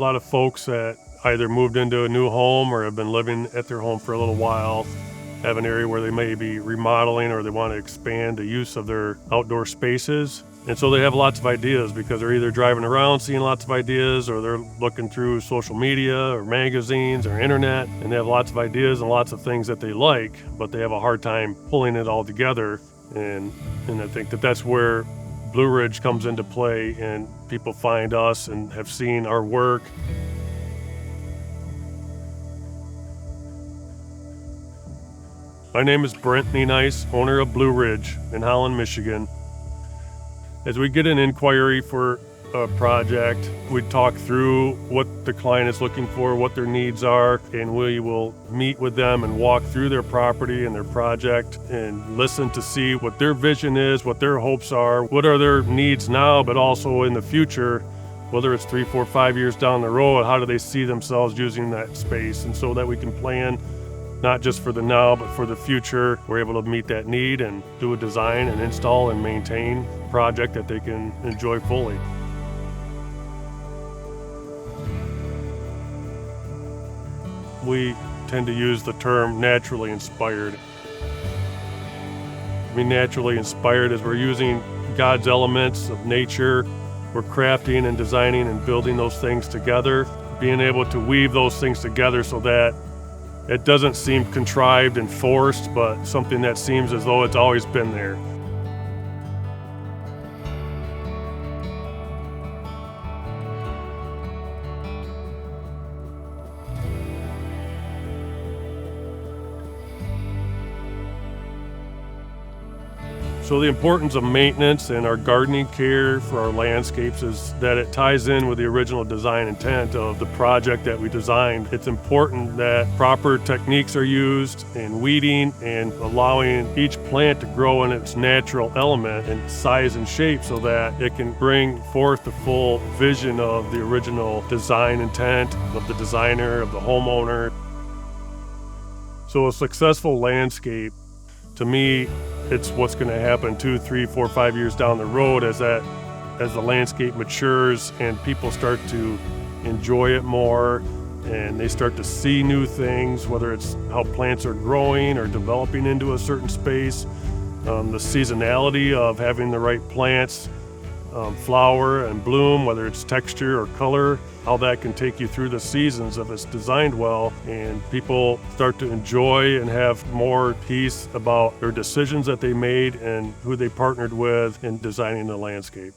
A lot of folks that either moved into a new home or have been living at their home for a little while have an area where they may be remodeling or they want to expand the use of their outdoor spaces. And so they have lots of ideas because they're either driving around seeing lots of ideas or they're looking through social media or magazines or internet, and they have lots of ideas and lots of things that they like, but they have a hard time pulling it all together. And I think that that's where Blue Ridge comes into play, and people find us and have seen our work. My name is Brent Nice, owner of Blue Ridge in Holland, Michigan. As we get an inquiry for a project, we talk through what the client is looking for, what their needs are, and we will meet with them and walk through their property and their project and listen to see what their vision is, what their hopes are, what are their needs now, but also in the future, whether it's 3, 4, 5 years down the road, how do they see themselves using that space? And so that we can plan not just for the now, but for the future. We're able to meet that need and do a design and install and maintain a project that they can enjoy fully. We tend to use the term naturally inspired. I mean, naturally inspired as we're using God's elements of nature. We're crafting and designing and building those things together, being able to weave those things together so that it doesn't seem contrived and forced, but something that seems as though it's always been there. So the importance of maintenance and our gardening care for our landscapes is that it ties in with the original design intent of the project that we designed. It's important that proper techniques are used in weeding and allowing each plant to grow in its natural element and size and shape so that it can bring forth the full vision of the original design intent of the designer, of the homeowner. So a successful landscape, to me, it's what's going to happen 2, 3, 4, 5 years down the road as the landscape matures and people start to enjoy it more and they start to see new things, whether it's how plants are growing or developing into a certain space, the seasonality of having the right plants flower and bloom, whether it's texture or color, how that can take you through the seasons if it's designed well, and people start to enjoy and have more peace about their decisions that they made and who they partnered with in designing the landscape.